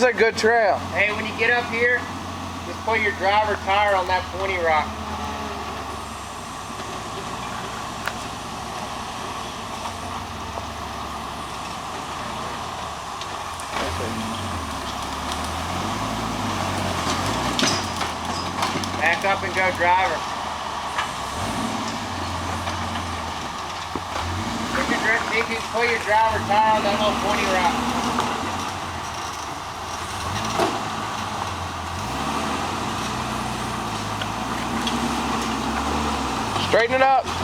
a good trail. Hey, when you get up here, just put your driver tire on that pointy rock. Back up and go, driver. Put your driver tire on that little pointy rock. Straighten it up.